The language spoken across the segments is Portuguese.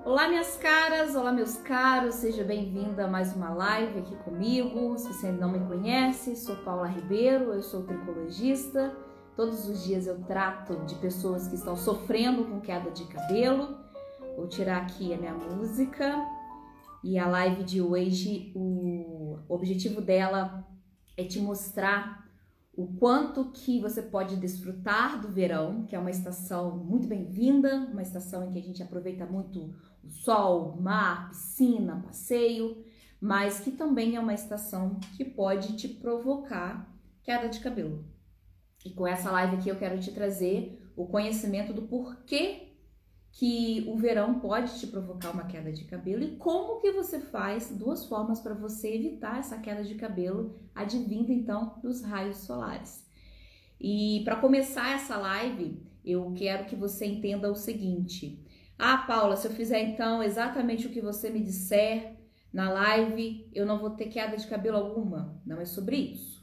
Olá minhas caras, olá meus caros, seja bem-vinda a mais uma live aqui comigo. Se você ainda não me conhece, sou Paula Ribeiro, eu sou tricologista. Todos os dias eu trato de pessoas que estão sofrendo com queda de cabelo. Vou tirar aqui a minha música e a live de hoje, o objetivo dela é te mostrar o quanto que você pode desfrutar do verão, que é uma estação muito bem-vinda, uma estação em que a gente aproveita muito o sol, mar, piscina, passeio, mas que também é uma estação que pode te provocar queda de cabelo. E com essa live aqui eu quero te trazer o conhecimento do porquê que o verão pode te provocar uma queda de cabelo e como que você faz, duas formas para você evitar essa queda de cabelo advinda então dos raios solares. E para começar essa live, eu quero que você entenda o seguinte: ah, Paula, se eu fizer então exatamente o que você me disser na live, eu não vou ter queda de cabelo alguma. Não é sobre isso.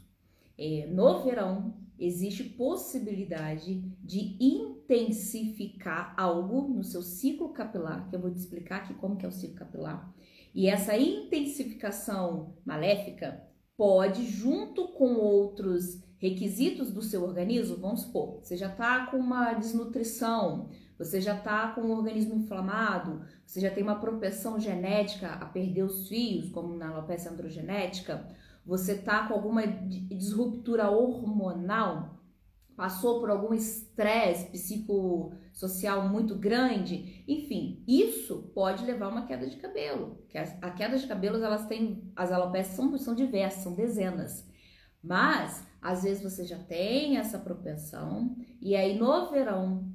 No verão, existe possibilidade de intensificar algo no seu ciclo capilar, que eu vou te explicar aqui como que é o ciclo capilar. E essa intensificação maléfica pode, junto com outros requisitos do seu organismo, vamos supor, você já está com uma desnutrição, você já está com um organismo inflamado, você já tem uma propensão genética a perder os fios, como na alopecia androgenética, você está com alguma disruptura hormonal, passou por algum estresse psicossocial muito grande, enfim, isso pode levar a uma queda de cabelo. A queda de cabelos, elas têm, as alopécias são diversas, são dezenas, mas às vezes você já tem essa propensão, e aí no verão,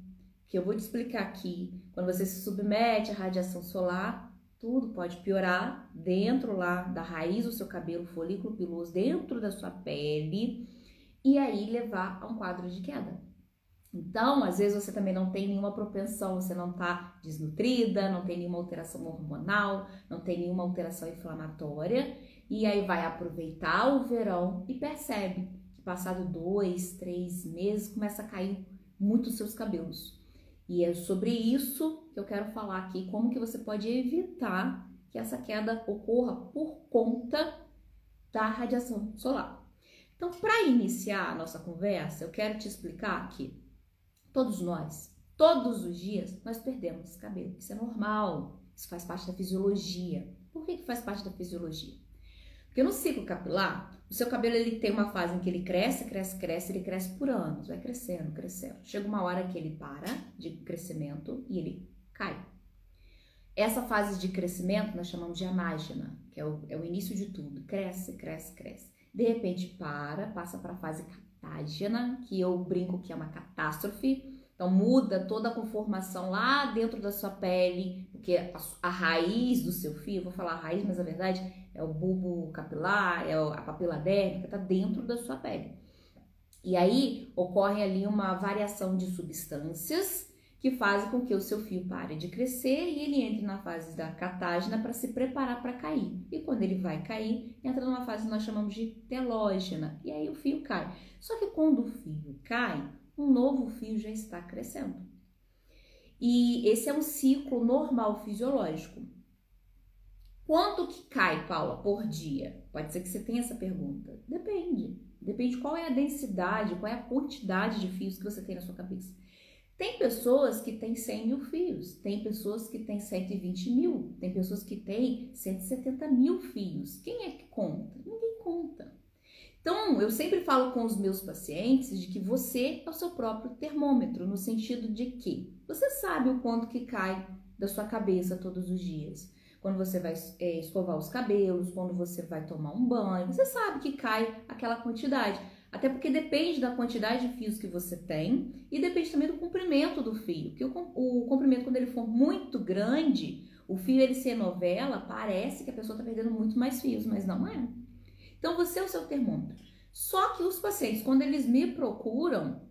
que eu vou te explicar aqui, quando você se submete à radiação solar, tudo pode piorar dentro lá da raiz do seu cabelo, folículo piloso, dentro da sua pele, e aí levar a um quadro de queda. Então, às vezes você também não tem nenhuma propensão, você não tá desnutrida, não tem nenhuma alteração hormonal, não tem nenhuma alteração inflamatória, e aí vai aproveitar o verão e percebe que passado 2, 3 meses começa a cair muito os seus cabelos. E é sobre isso que eu quero falar aqui, como que você pode evitar que essa queda ocorra por conta da radiação solar. Então, para iniciar a nossa conversa, eu quero te explicar que todos nós, todos os dias, nós perdemos cabelo. Isso é normal, isso faz parte da fisiologia. Por que faz parte da fisiologia? Porque no ciclo capilar, o seu cabelo ele tem uma fase em que ele cresce, ele cresce por anos, vai crescendo, crescendo. Chega uma hora que ele para de crescimento e ele cai. Essa fase de crescimento nós chamamos de amágena, que é o início de tudo, cresce, cresce, cresce. De repente passa para a fase catágena, que eu brinco que é uma catástrofe. Então muda toda a conformação lá dentro da sua pele, porque a raiz do seu fio, eu vou falar a raiz, mas a verdade é o bulbo capilar, é a papila dérmica, está dentro da sua pele. E aí ocorre ali uma variação de substâncias que fazem com que o seu fio pare de crescer e ele entre na fase da catágena para se preparar para cair. E quando ele vai cair, entra numa fase que nós chamamos de telógena, e aí o fio cai. Só que quando o fio cai, um novo fio já está crescendo. E esse é um ciclo normal fisiológico. Quanto que cai, Paula, por dia? Pode ser que você tenha essa pergunta. Depende. Depende qual é a densidade, qual é a quantidade de fios que você tem na sua cabeça. Tem pessoas que têm 100 mil fios, tem pessoas que têm 120 mil, tem pessoas que têm 170 mil fios. Quem é que conta? Ninguém conta. Então, eu sempre falo com os meus pacientes de que você é o seu próprio termômetro, no sentido de que você sabe o quanto que cai da sua cabeça todos os dias. Quando você vai escovar os cabelos, quando você vai tomar um banho, você sabe que cai aquela quantidade. Até porque depende da quantidade de fios que você tem e depende também do comprimento do fio. Porque o comprimento, quando ele for muito grande, o fio ele se enovela, parece que a pessoa está perdendo muito mais fios, mas não é. Então, você é o seu termômetro. Só que os pacientes, quando eles me procuram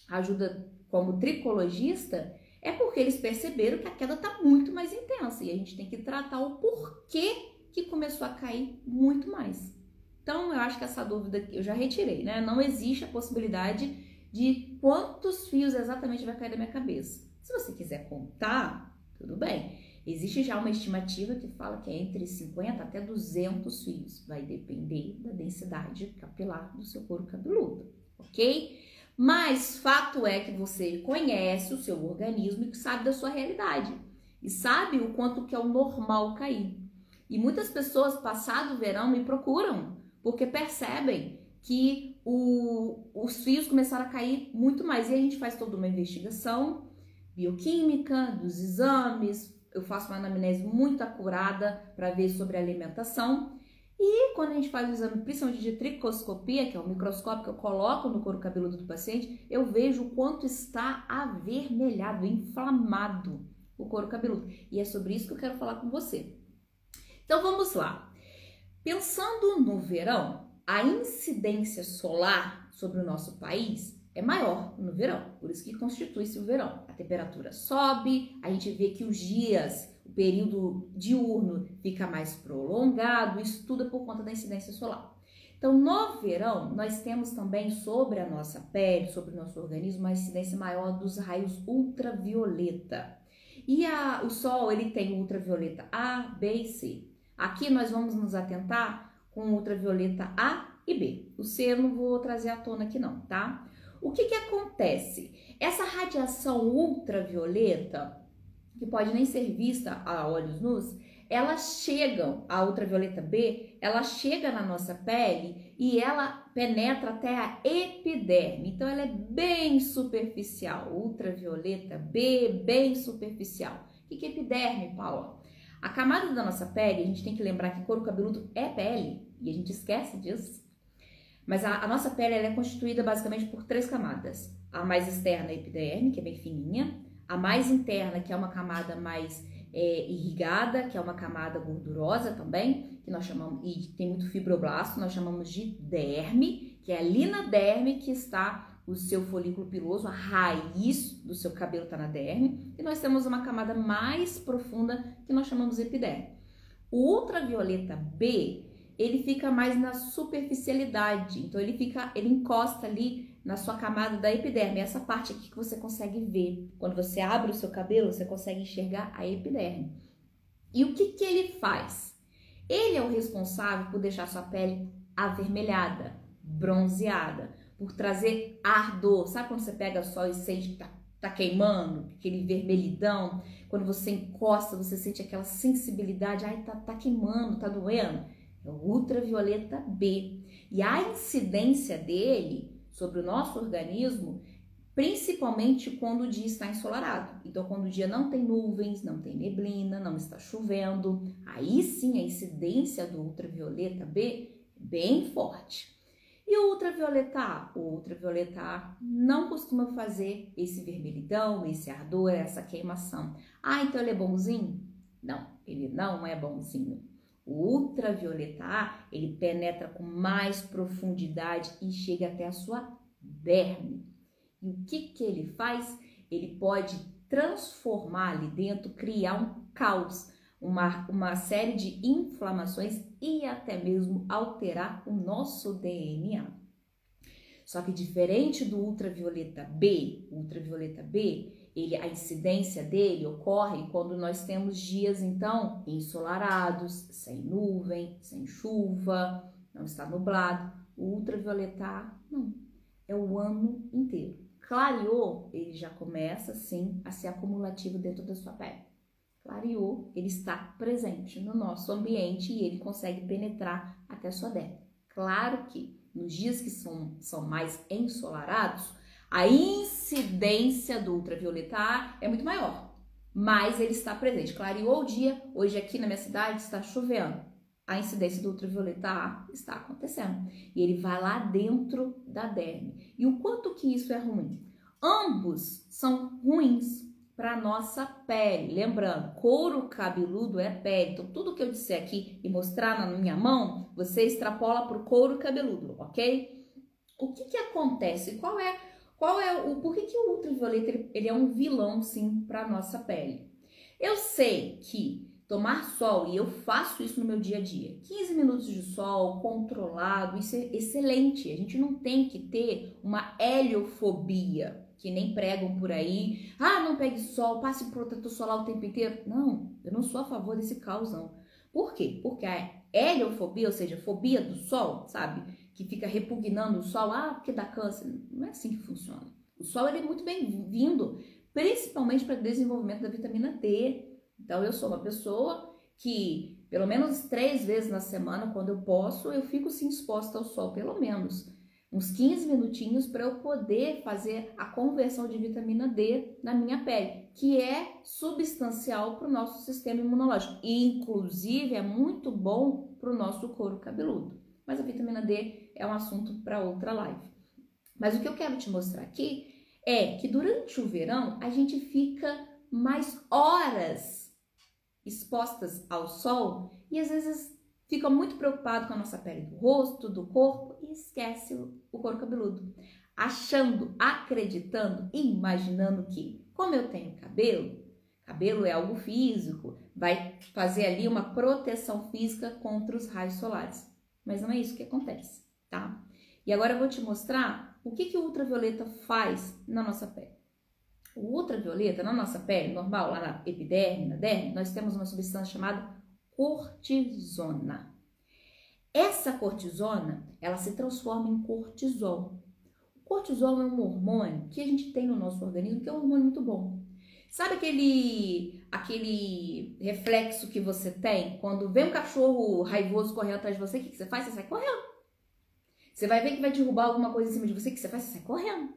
ajuda como tricologista, é porque eles perceberam que a queda está muito mais intensa e a gente tem que tratar o porquê que começou a cair muito mais. Então, eu acho que essa dúvida eu já retirei, né? Não existe a possibilidade de quantos fios exatamente vai cair da minha cabeça. Se você quiser contar, tudo bem. Existe já uma estimativa que fala que é entre 50 até 200 fios. Vai depender da densidade capilar do seu couro cabeludo, ok? Mas fato é que você conhece o seu organismo e sabe da sua realidade. E sabe o quanto que é o normal cair. E muitas pessoas, passado o verão, me procuram porque percebem que os fios começaram a cair muito mais. E a gente faz toda uma investigação bioquímica, dos exames, eu faço uma anamnese muito acurada para ver sobre a alimentação. E quando a gente faz o exame, principalmente de tricoscopia, que é o microscópio que eu coloco no couro cabeludo do paciente, eu vejo o quanto está avermelhado, inflamado o couro cabeludo. E é sobre isso que eu quero falar com você. Então vamos lá. Pensando no verão, a incidência solar sobre o nosso país é maior no verão, por isso que constitui-se o verão. A temperatura sobe, a gente vê que os dias, o período diurno fica mais prolongado, isso tudo é por conta da incidência solar. Então, no verão, nós temos também sobre a nossa pele, sobre o nosso organismo, uma incidência maior dos raios ultravioleta. E o sol, ele tem ultravioleta A, B e C. Aqui nós vamos nos atentar com ultravioleta A e B. O C eu não vou trazer à tona aqui não, tá? O que acontece? Essa radiação ultravioleta, que pode nem ser vista a olhos nus, elas chegam, a ultravioleta B, ela chega na nossa pele e ela penetra até a epiderme. Então, ela é bem superficial. Ultravioleta B, bem superficial. O que é epiderme, Paula? A camada da nossa pele, a gente tem que lembrar que couro cabeludo é pele, e a gente esquece disso. Mas a nossa pele ela é constituída basicamente por 3 camadas. A mais externa, a epiderme, que é bem fininha. A mais interna, que é uma camada mais irrigada, que é uma camada gordurosa também, que nós chamamos, e tem muito fibroblasto, nós chamamos de derme, que é ali na derme que está o seu folículo piloso, a raiz do seu cabelo está na derme. E nós temos uma camada mais profunda, que nós chamamos de epiderme. O ultravioleta B, ele fica mais na superficialidade, então ele encosta ali na sua camada da epiderme, essa parte aqui que você consegue ver. Quando você abre o seu cabelo, você consegue enxergar a epiderme. E o que ele faz? Ele é o responsável por deixar sua pele avermelhada, bronzeada, por trazer ardor. Sabe quando você pega o sol e sente que tá queimando, aquele vermelhidão? Quando você encosta, você sente aquela sensibilidade, ai, tá queimando, tá doendo. É o ultravioleta B. E a incidência dele sobre o nosso organismo, principalmente quando o dia está ensolarado. Então, quando o dia não tem nuvens, não tem neblina, não está chovendo, aí sim a incidência do ultravioleta B é bem forte. E o ultravioleta A? O ultravioleta A não costuma fazer esse vermelhidão, esse ardor, essa queimação. Ah, então ele é bonzinho? Não, ele não é bonzinho. O ultravioleta A, ele penetra com mais profundidade e chega até a sua derme. E o que ele faz? Ele pode transformar ali dentro, criar um caos, uma série de inflamações e até mesmo alterar o nosso DNA. Só que diferente do ultravioleta B, a incidência dele ocorre quando nós temos dias, então, ensolarados, sem nuvem, sem chuva, não está nublado. O ultravioleta A, não, é o ano inteiro. Clareou, ele já começa, sim, a ser acumulativo dentro da sua pele. Clareou, ele está presente no nosso ambiente e ele consegue penetrar até a sua derme. Claro que nos dias que são mais ensolarados, a incidência do ultravioleta A é muito maior, mas ele está presente. Clareou o dia, hoje aqui na minha cidade está chovendo. A incidência do ultravioleta A está acontecendo e ele vai lá dentro da derme. E o quanto que isso é ruim? Ambos são ruins para a nossa pele. Lembrando, couro cabeludo é pele. Então, tudo que eu disser aqui e mostrar na minha mão, você extrapola para o couro cabeludo, ok? O que acontece? Por que o ultravioleta ele é um vilão, sim, para a nossa pele? Eu sei que tomar sol, e eu faço isso no meu dia a dia, 15 minutos de sol controlado, isso é excelente. A gente não tem que ter uma heliofobia. que nem pregam por aí. Ah, não pegue sol, passe protetor solar o tempo inteiro. Não, eu não sou a favor desse caos, não. Por quê? Porque a heliofobia, ou seja, fobia do sol, sabe? Que fica repugnando o sol, porque dá câncer. Não é assim que funciona. O sol ele é muito bem-vindo, principalmente para o desenvolvimento da vitamina D. Então, eu sou uma pessoa que, pelo menos 3 vezes na semana, quando eu posso, eu fico sim exposta ao sol, pelo menos uns 15 minutinhos para eu poder fazer a conversão de vitamina D na minha pele, que é substancial para o nosso sistema imunológico. E, inclusive, é muito bom para o nosso couro cabeludo. Mas a vitamina D é um assunto para outra live. Mas o que eu quero te mostrar aqui é que durante o verão a gente fica mais horas expostas ao sol e às vezes fica muito preocupado com a nossa pele do rosto, do corpo e esquece o couro cabeludo, achando, acreditando, imaginando que, como eu tenho cabelo é algo físico, vai fazer ali uma proteção física contra os raios solares. Mas não é isso que acontece, tá? E agora eu vou te mostrar o que o ultravioleta faz na nossa pele. O ultravioleta, na nossa pele normal, lá na epiderme, na derme, nós temos uma substância chamada cortisona. Essa cortisona, ela se transforma em cortisol. O cortisol é um hormônio que a gente tem no nosso organismo, que é um hormônio muito bom. Sabe aquele reflexo que você tem quando vem um cachorro raivoso correndo atrás de você? O que você faz? Você sai correndo. Você vai ver que vai derrubar alguma coisa em cima de você, o que você faz? Você sai correndo.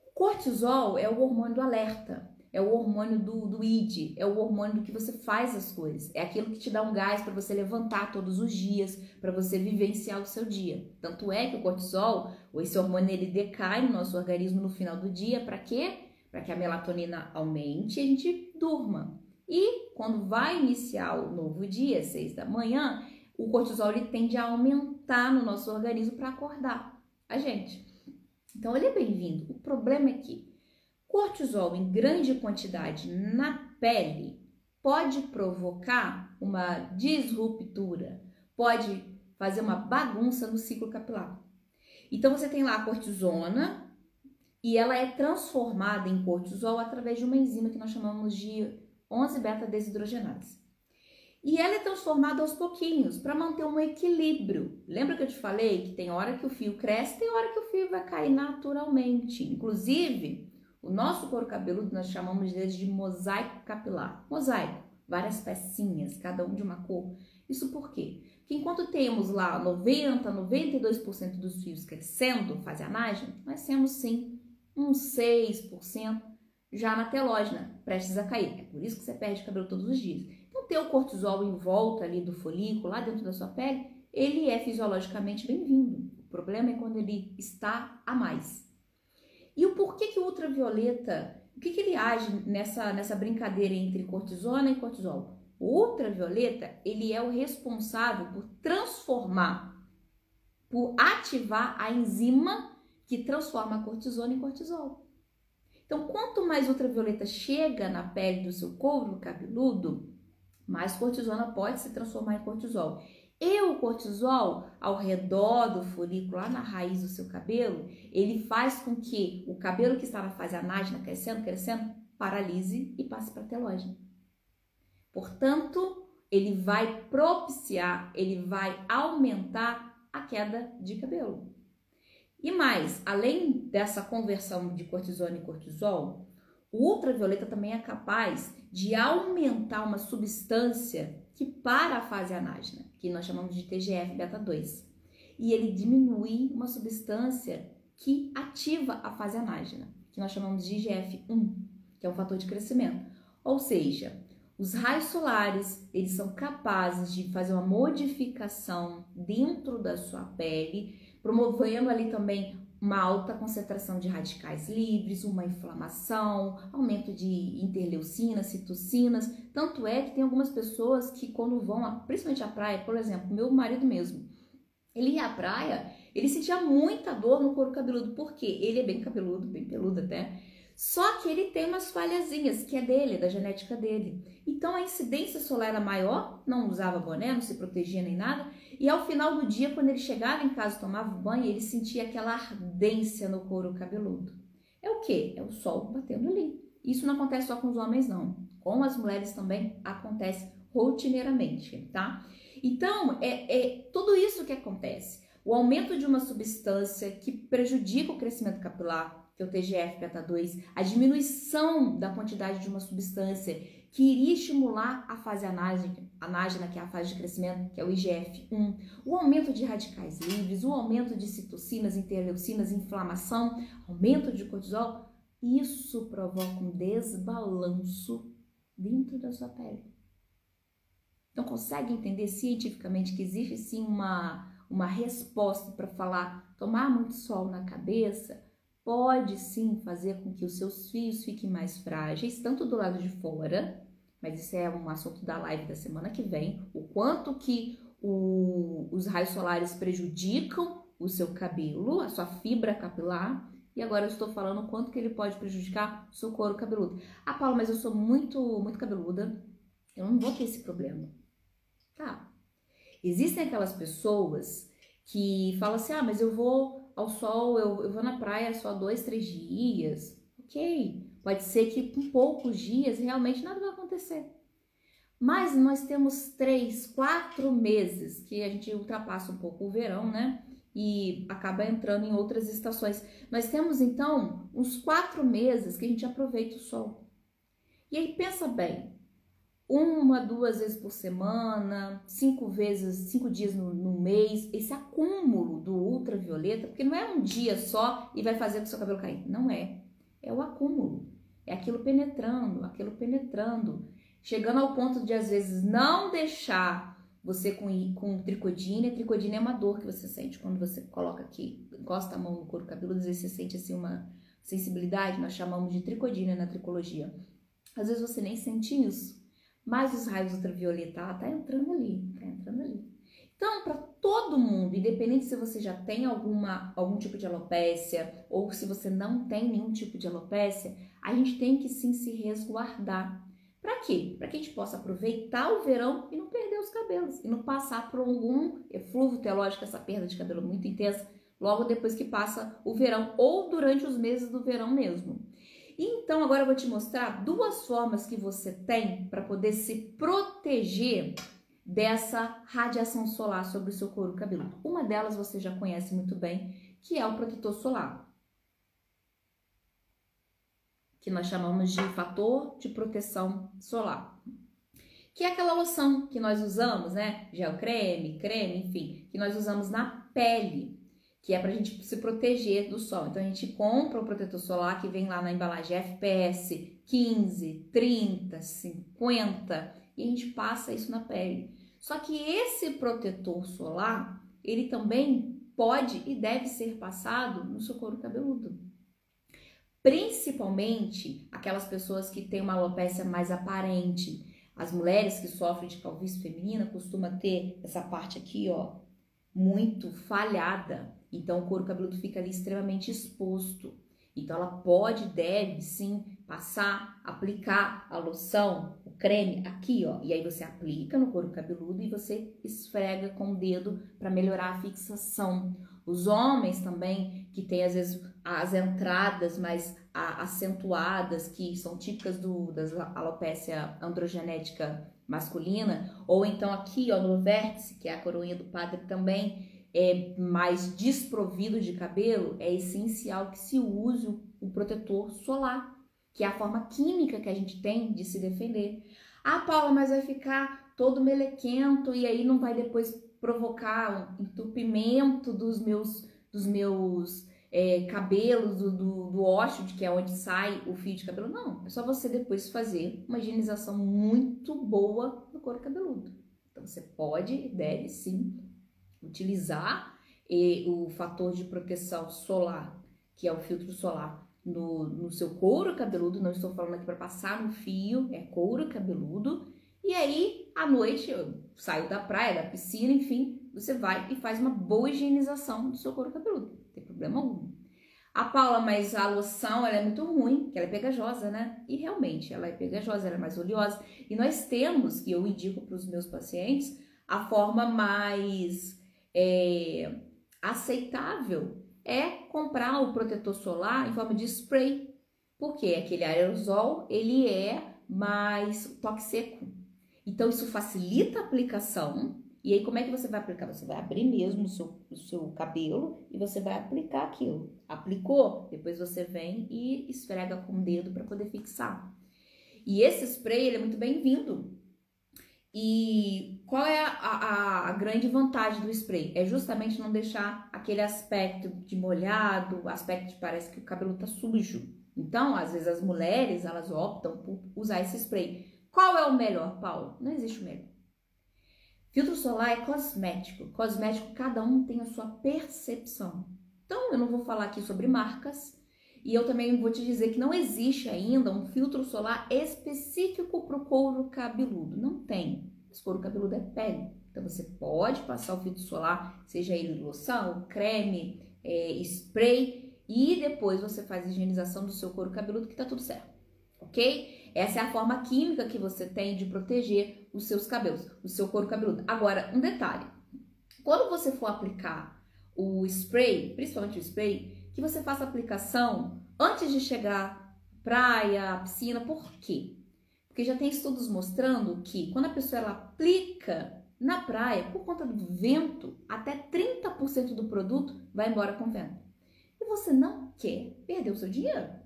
O cortisol é o hormônio do alerta, é o hormônio do id, é o hormônio do que você faz as coisas. É aquilo que te dá um gás para você levantar todos os dias, para você vivenciar o seu dia. Tanto é que o cortisol, ou esse hormônio, ele decai no nosso organismo no final do dia. Para quê? Para que a melatonina aumente e a gente durma. E quando vai iniciar o novo dia, 6 da manhã, o cortisol ele tende a aumentar no nosso organismo para acordar a gente. Então, ele é bem-vindo. O problema é que cortisol em grande quantidade na pele pode provocar uma disruptura, pode fazer uma bagunça no ciclo capilar. Então, você tem lá a cortisona e ela é transformada em cortisol através de uma enzima que nós chamamos de 11-beta-desidrogenase. E ela é transformada aos pouquinhos para manter um equilíbrio. Lembra que eu te falei que tem hora que o fio cresce, tem hora que o fio vai cair naturalmente. Inclusive, o nosso couro cabeludo nós chamamos dele de mosaico capilar. Mosaico, várias pecinhas, cada um de uma cor. Isso por quê? Porque enquanto temos lá 92% dos fios crescendo, fase anágena, nós temos sim uns 6% já na telógena, prestes a cair. É por isso que você perde cabelo todos os dias. Então, ter o cortisol em volta ali do folículo, lá dentro da sua pele, ele é fisiologicamente bem-vindo. O problema é quando ele está a mais. E o porquê que o ultravioleta, o que ele age nessa brincadeira entre cortisona e cortisol? O ultravioleta, ele é o responsável por transformar, por ativar a enzima que transforma a cortisona em cortisol. Então, quanto mais ultravioleta chega na pele do seu couro cabeludo, mais cortisona pode se transformar em cortisol. E o cortisol, ao redor do folículo, lá na raiz do seu cabelo, ele faz com que o cabelo que está na fase anágena, crescendo, paralise e passe para a telógena. Portanto, ele vai propiciar, ele vai aumentar a queda de cabelo. E mais, além dessa conversão de cortisona em cortisol, o ultravioleta também é capaz de aumentar uma substância que para a fase anágena, que nós chamamos de TGF-beta2. E ele diminui uma substância que ativa a fase anágena, que nós chamamos de IGF-1, que é um fator de crescimento. Ou seja, os raios solares, eles são capazes de fazer uma modificação dentro da sua pele, promovendo ali também uma alta concentração de radicais livres, uma inflamação, aumento de interleucinas, citocinas. Tanto é que tem algumas pessoas que quando vão, principalmente à praia, por exemplo, meu marido mesmo, ele ia à praia, ele sentia muita dor no couro cabeludo, porque ele é bem cabeludo, bem peludo até, só que ele tem umas falhazinhas, que é dele, da genética dele. Então a incidência solar era maior, não usava boné, não se protegia nem nada, e ao final do dia, quando ele chegava em casa e tomava banho, ele sentia aquela ardência no couro cabeludo. É o quê? É o sol batendo ali. Isso não acontece só com os homens, não. Com as mulheres também acontece rotineiramente, tá? Então, tudo isso que acontece. O aumento de uma substância que prejudica o crescimento capilar, que é o TGF-beta2, a diminuição da quantidade de uma substância que iria estimular a fase anágena, que é a fase de crescimento, que é o IGF-1, o aumento de radicais livres, o aumento de citocinas, interleucinas, inflamação, aumento de cortisol, isso provoca um desbalanço dentro da sua pele. Então, consegue entender cientificamente que existe sim uma resposta para falar, tomar muito sol na cabeça pode sim fazer com que os seus fios fiquem mais frágeis, tanto do lado de fora, mas isso é um assunto da live da semana que vem, o quanto que os raios solares prejudicam o seu cabelo, a sua fibra capilar, e agora eu estou falando o quanto que ele pode prejudicar o seu couro cabeludo. Ah, Paula, mas eu sou muito cabeluda, eu não vou ter esse problema. Tá. Existem aquelas pessoas que falam assim, ah, mas eu vou ao sol, eu vou na praia só 2, 3 dias. Ok, pode ser que com poucos dias realmente nada vai acontecer. Mas nós temos 3, 4 meses que a gente ultrapassa um pouco o verão, né? E acaba entrando em outras estações. Nós temos então uns 4 meses que a gente aproveita o sol. E aí pensa bem, 1, 2 vezes por semana, 5 dias no mês, esse acúmulo do ultravioleta, porque não é um dia só e vai fazer com o seu cabelo cair, não é. É o acúmulo, é aquilo penetrando, chegando ao ponto de às vezes não deixar você com tricodina. A tricodina é uma dor que você sente quando você coloca aqui, encosta a mão no couro cabeludo, às vezes você sente assim uma sensibilidade, nós chamamos de tricodina na tricologia. Às vezes você nem sente isso, mas os raios ultravioleta tá entrando ali. Então, para todo mundo, independente se você já tem algum tipo de alopécia ou se você não tem nenhum tipo de alopécia, a gente tem que sim se resguardar. Para quê? Para que a gente possa aproveitar o verão e não perder os cabelos, e não passar por algum eflúvio teológico, essa perda de cabelo muito intensa, logo depois que passa o verão ou durante os meses do verão mesmo. Então, agora eu vou te mostrar 2 formas que você tem para poder se proteger dessa radiação solar sobre o seu couro cabeludo. Uma delas você já conhece muito bem, que é o protetor solar, que nós chamamos de fator de proteção solar, que é aquela loção que nós usamos, né? Gel creme, enfim, que nós usamos na pele, que é pra gente se proteger do sol. Então, a gente compra o protetor solar que vem lá na embalagem FPS 15, 30, 50 e a gente passa isso na pele. Só que esse protetor solar, ele também pode e deve ser passado no seu couro cabeludo. Principalmente aquelas pessoas que têm uma alopécia mais aparente. As mulheres que sofrem de calvície feminina costumam ter essa parte aqui, ó, muito falhada. Então, o couro cabeludo fica ali extremamente exposto. Então, ela pode, deve sim passar, aplicar a loção, o creme aqui, ó. E aí você aplica no couro cabeludo e você esfrega com o dedo para melhorar a fixação. Os homens também, que tem às vezes as entradas mais acentuadas, que são típicas da alopécia androgenética masculina, ou então aqui, ó, no vértice, que é a coroinha do padre também, é mais desprovido de cabelo, é essencial que se use o protetor solar, que é a forma química que a gente tem de se defender. Ah, Paula, mas vai ficar todo melequento e aí não vai depois provocar um entupimento dos meus cabelos, do ósseo, que é onde sai o fio de cabelo. Não, é só você depois fazer uma higienização muito boa no couro cabeludo. Então, você pode e deve sim utilizar o fator de proteção solar, que é o filtro solar, no seu couro cabeludo. Não estou falando aqui para passar no fio, é couro cabeludo. E aí, à noite, eu saio da praia, da piscina, enfim, você vai e faz uma boa higienização do seu couro cabeludo. Não tem problema algum. Ah, Paula, mas a loção, ela é muito ruim, porque ela é pegajosa, né? E realmente, ela é pegajosa, ela é mais oleosa. E nós temos, que eu indico para os meus pacientes, a forma mais aceitável é comprar o protetor solar em forma de spray, porque aquele aerosol, ele é mais toque seco. Então, isso facilita a aplicação. E aí, como é que você vai aplicar? Você vai abrir mesmo o seu cabelo e você vai aplicar aquilo. Aplicou? Depois você vem e esfrega com o dedo para poder fixar. E esse spray, ele é muito bem-vindo. E qual é a grande vantagem do spray? É justamente não deixar aquele aspecto de molhado, aspecto de parece que o cabelo tá sujo. Então, às vezes as mulheres, elas optam por usar esse spray. Qual é o melhor, Paulo? Não existe o melhor. Filtro solar é cosmético. Cosmético, cada um tem a sua percepção. Então, eu não vou falar aqui sobre marcas. E eu também vou te dizer que não existe ainda um filtro solar específico para o couro cabeludo. Não tem. Esse couro cabeludo é pele. Então, você pode passar o filtro solar, seja ele loção, creme, spray, e depois você faz a higienização do seu couro cabeludo, que tá tudo certo. Ok? Essa é a forma química que você tem de proteger os seus cabelos, o seu couro cabeludo. Agora, um detalhe. Quando você for aplicar o spray, principalmente o spray, que você faça a aplicação antes de chegar à praia, à piscina. Por quê? Porque já tem estudos mostrando que quando a pessoa ela aplica na praia, por conta do vento, até 30% do produto vai embora com o vento. E você não quer perder o seu dinheiro.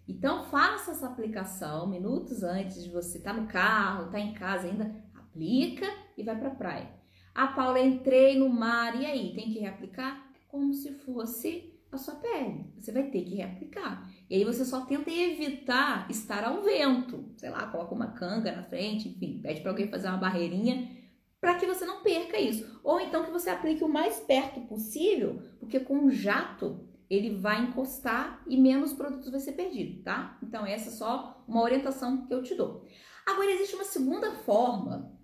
Então, faça essa aplicação minutos antes de você estar no carro, estar em casa ainda, aplica e vai para a praia. Ah, Paula, entrei no mar, e aí? Tem que reaplicar? Como se fosse a sua pele. Você vai ter que reaplicar. E aí você só tenta evitar estar ao vento. Sei lá, coloca uma canga na frente, enfim, pede para alguém fazer uma barreirinha para que você não perca isso. Ou então que você aplique o mais perto possível, porque com o jato ele vai encostar e menos produtos vai ser perdido, tá? Então essa é só uma orientação que eu te dou. Agora existe uma segunda forma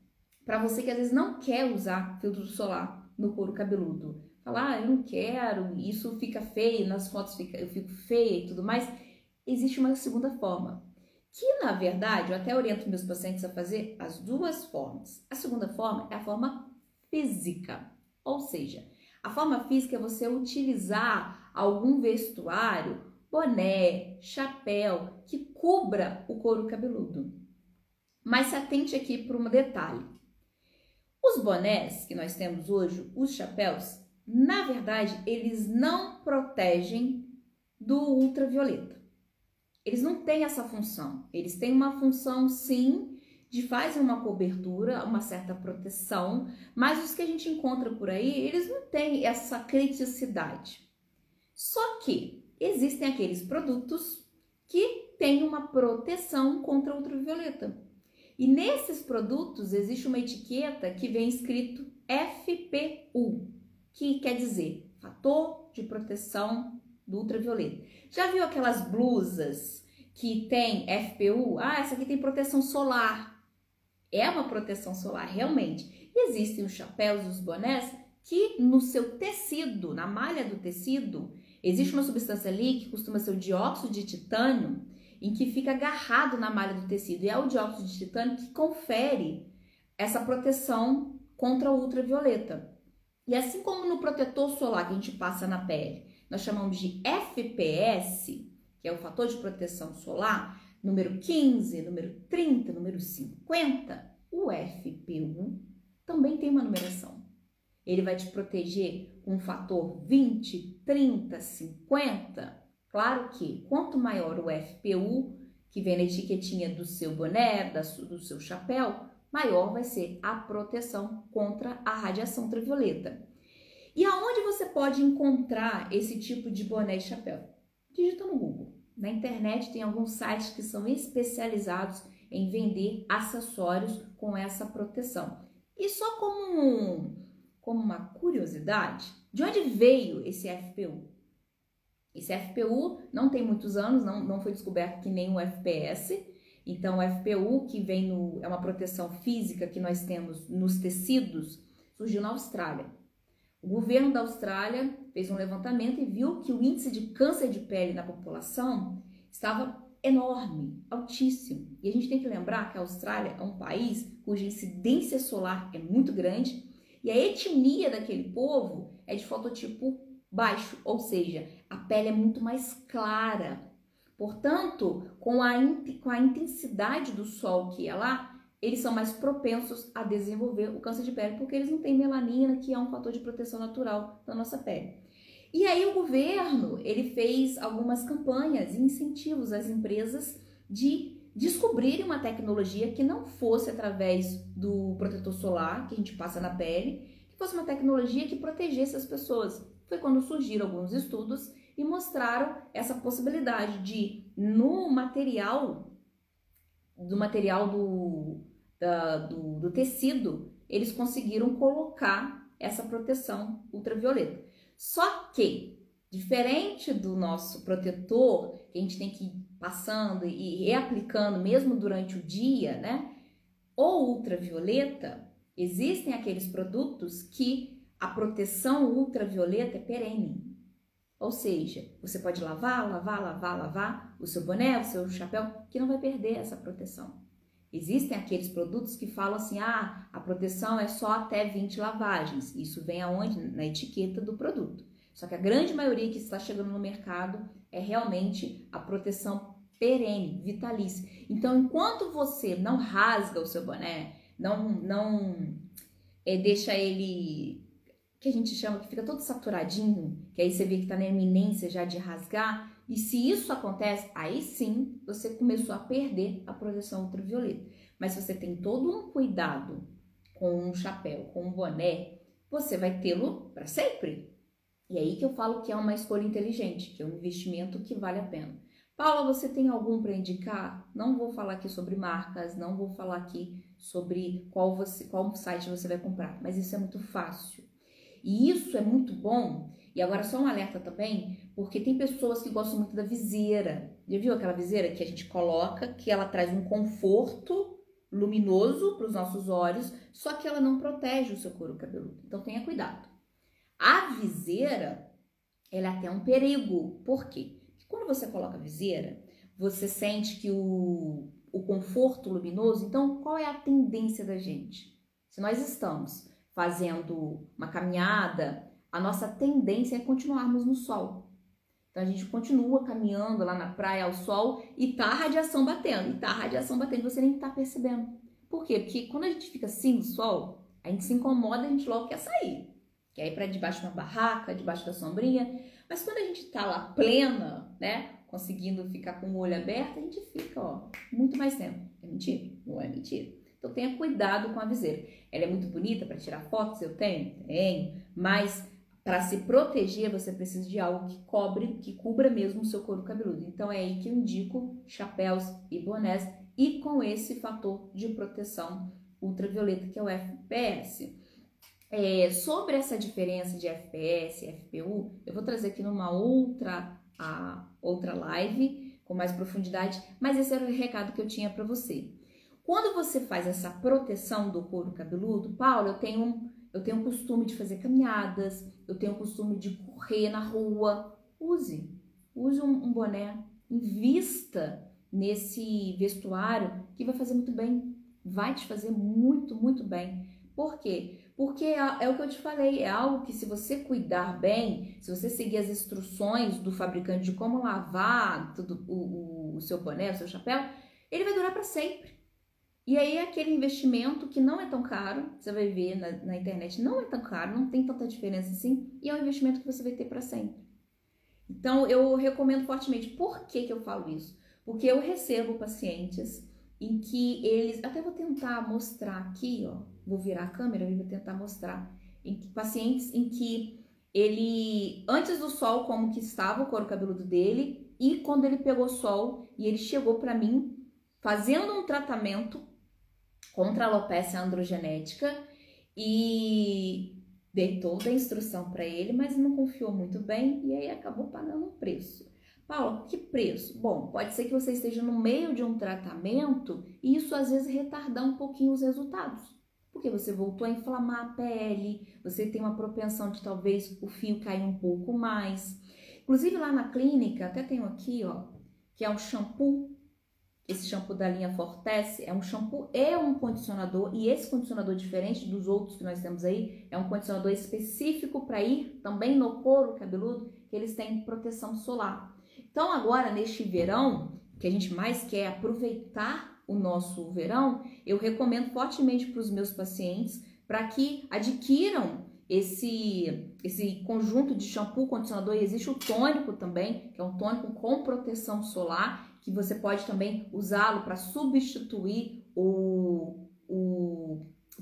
para você que às vezes não quer usar filtro solar no couro cabeludo. Falar, eu não quero, isso fica feio, nas fotos eu fico feia e tudo mais. Existe uma segunda forma, que na verdade eu até oriento meus pacientes a fazer as duas formas. A segunda forma é a forma física, ou seja, a forma física é você utilizar algum vestuário, boné, chapéu, que cubra o couro cabeludo. Mas se atente aqui para um detalhe. Os bonés que nós temos hoje, os chapéus, na verdade, eles não protegem do ultravioleta. Eles não têm essa função. Eles têm uma função, sim, de fazer uma cobertura, uma certa proteção, mas os que a gente encontra por aí, eles não têm essa criticidade. Só que existem aqueles produtos que têm uma proteção contra ultravioleta. E nesses produtos existe uma etiqueta que vem escrito FPU, que quer dizer fator de proteção do ultravioleta. Já viu aquelas blusas que tem FPU? Ah, essa aqui tem proteção solar. É uma proteção solar, realmente. E existem os chapéus e os bonés que no seu tecido, na malha do tecido, existe uma substância ali que costuma ser o dióxido de titânio, em que fica agarrado na malha do tecido. E é o dióxido de titânio que confere essa proteção contra o ultravioleta. E assim como no protetor solar que a gente passa na pele, nós chamamos de FPS, que é o fator de proteção solar, número 15, número 30, número 50, o FPU também tem uma numeração. Ele vai te proteger com um fator 20, 30, 50. Claro que quanto maior o FPU, que vem na etiquetinha do seu boné, do seu chapéu, maior vai ser a proteção contra a radiação ultravioleta. E aonde você pode encontrar esse tipo de boné e chapéu? Digita no Google. Na internet tem alguns sites que são especializados em vender acessórios com essa proteção. E só como uma curiosidade, de onde veio esse FPU? Esse FPU não tem muitos anos, não foi descoberto que nem o FPS. Então, o FPU, que vem é uma proteção física que nós temos nos tecidos, surgiu na Austrália. O governo da Austrália fez um levantamento e viu que o índice de câncer de pele na população estava enorme, altíssimo. E a gente tem que lembrar que a Austrália é um país cuja incidência solar é muito grande e a etnia daquele povo é de fototipo baixo, ou seja, a pele é muito mais clara. Portanto, com a intensidade do sol que é lá, eles são mais propensos a desenvolver o câncer de pele, porque eles não têm melanina, que é um fator de proteção natural da nossa pele. E aí o governo, ele fez algumas campanhas e incentivos às empresas de descobrirem uma tecnologia que não fosse através do protetor solar, que a gente passa na pele, que fosse uma tecnologia que protegesse as pessoas. Foi quando surgiram alguns estudos e mostraram essa possibilidade de, no material do tecido, eles conseguiram colocar essa proteção ultravioleta. Só que, diferente do nosso protetor, que a gente tem que ir passando e reaplicando mesmo durante o dia, né? O ultravioleta, existem aqueles produtos que a proteção ultravioleta é perene. Ou seja, você pode lavar o seu boné, o seu chapéu, que não vai perder essa proteção. Existem aqueles produtos que falam assim, a proteção é só até 20 lavagens. Isso vem aonde? Na etiqueta do produto. Só que a grande maioria que está chegando no mercado é realmente a proteção perene, vitalícia. Então, enquanto você não rasga o seu boné, não deixa ele, que a gente chama que fica todo saturadinho, que aí você vê que está na iminência já de rasgar, e se isso acontece, aí sim você começou a perder a proteção ultravioleta. Mas se você tem todo um cuidado com um chapéu, com um boné, você vai tê-lo para sempre. E aí que eu falo que é uma escolha inteligente, que é um investimento que vale a pena. Paula, você tem algum para indicar? Não vou falar aqui sobre marcas, não vou falar aqui sobre qual site você vai comprar, mas isso é muito fácil. E isso é muito bom. E agora só um alerta também, porque tem pessoas que gostam muito da viseira. Já viu aquela viseira que a gente coloca, que ela traz um conforto luminoso para os nossos olhos, só que ela não protege o seu couro cabeludo. Então tenha cuidado. A viseira, ela é até um perigo. Por quê? Porque quando você coloca a viseira, você sente que o conforto luminoso. Então, qual é a tendência da gente? Se nós estamos fazendo uma caminhada, a nossa tendência é continuarmos no sol. Então a gente continua caminhando lá na praia ao sol e tá a radiação batendo, você nem tá percebendo. Por quê? Porque quando a gente fica assim no sol, a gente se incomoda, a gente logo quer sair. Quer ir para debaixo de uma barraca, debaixo da sombrinha. Mas quando a gente tá lá plena, né, conseguindo ficar com o olho aberto, a gente fica, ó, muito mais tempo. É mentira? Não é mentira. Então tenha cuidado com a viseira. Ela é muito bonita para tirar fotos, eu tenho, mas para se proteger você precisa de algo que cubra mesmo o seu couro cabeludo. Então é aí que eu indico chapéus e bonés e com esse fator de proteção ultravioleta que é o FPS. Sobre essa diferença de FPS e FPU, eu vou trazer aqui numa outra live com mais profundidade, mas esse era o recado que eu tinha para você. Quando você faz essa proteção do couro cabeludo, Paulo, eu tenho o costume de fazer caminhadas, eu tenho o costume de correr na rua. Use um boné, invista nesse vestuário que vai fazer muito bem, vai te fazer muito, muito bem. Por quê? Porque é o que eu te falei, é algo que se você cuidar bem, se você seguir as instruções do fabricante de como lavar o seu boné, o seu chapéu, ele vai durar para sempre. E aí é aquele investimento que não é tão caro, você vai ver na internet, não é tão caro, não tem tanta diferença assim, e é um investimento que você vai ter para sempre. Então eu recomendo fortemente. Por que eu falo isso? Porque eu recebo pacientes em que eles, até vou tentar mostrar aqui, ó, vou virar a câmera e vou tentar mostrar, pacientes em que ele, antes do sol, como que estava o couro cabeludo dele, e quando ele pegou sol e ele chegou para mim fazendo um tratamento contra a alopecia androgenética e dei toda a instrução para ele, mas não confiou muito bem e aí acabou pagando um preço. Paula, que preço? Bom, pode ser que você esteja no meio de um tratamento e isso às vezes retardar um pouquinho os resultados, porque você voltou a inflamar a pele, você tem uma propensão de talvez o fio cair um pouco mais. Inclusive lá na clínica, até tenho aqui, ó, que é um shampoo esse shampoo da linha Fortece é um shampoo e um condicionador, e esse condicionador, diferente dos outros que nós temos aí, é um condicionador específico para ir também no couro cabeludo, que eles têm proteção solar. Então agora, neste verão, que a gente mais quer aproveitar o nosso verão, eu recomendo fortemente para os meus pacientes para que adquiram esse conjunto de shampoo, condicionador, e existe o tônico também, que é um tônico com proteção solar, que você pode também usá-lo para substituir o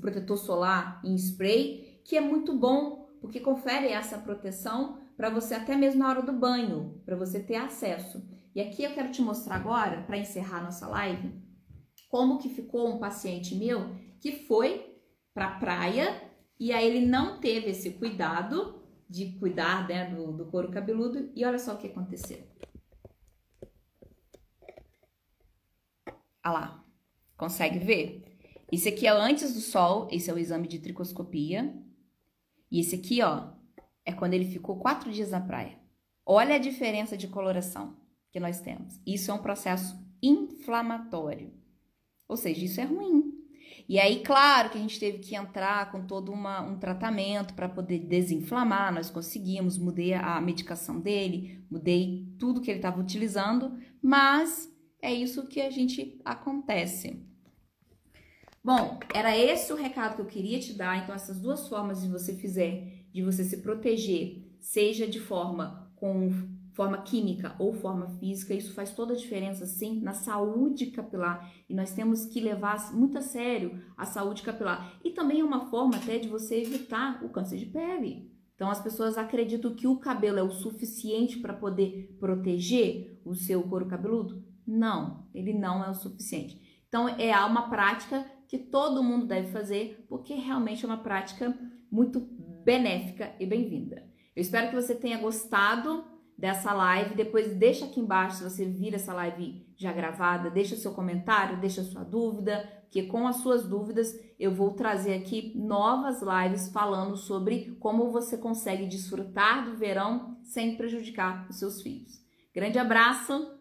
protetor solar em spray, que é muito bom, porque confere essa proteção para você até mesmo na hora do banho, para você ter acesso. E aqui eu quero te mostrar agora, para encerrar nossa live, como que ficou um paciente meu que foi para a praia e aí ele não teve esse cuidado de cuidar, né, do couro cabeludo, e olha só o que aconteceu. Olha lá, consegue ver? Esse aqui é antes do sol, esse é o exame de tricoscopia. E esse aqui, ó, é quando ele ficou 4 dias na praia. Olha a diferença de coloração que nós temos. Isso é um processo inflamatório. Ou seja, isso é ruim. E aí, claro que a gente teve que entrar com todo um tratamento para poder desinflamar. Nós conseguimos, mudei a medicação dele, mudei tudo que ele estava utilizando, mas é isso que a gente acontece. Bom, era esse o recado que eu queria te dar. Então, essas duas formas de você de você se proteger, seja de forma química ou forma física, isso faz toda a diferença, sim, na saúde capilar. E nós temos que levar muito a sério a saúde capilar. E também é uma forma até de você evitar o câncer de pele. Então, as pessoas acreditam que o cabelo é o suficiente para poder proteger o seu couro cabeludo? Não, ele não é o suficiente. Então, é uma prática que todo mundo deve fazer, porque realmente é uma prática muito benéfica e bem-vinda. Eu espero que você tenha gostado dessa live. Depois deixa aqui embaixo, se você vir essa live já gravada, deixa seu comentário, deixa sua dúvida, porque com as suas dúvidas eu vou trazer aqui novas lives falando sobre como você consegue desfrutar do verão sem prejudicar os seus filhos. Grande abraço!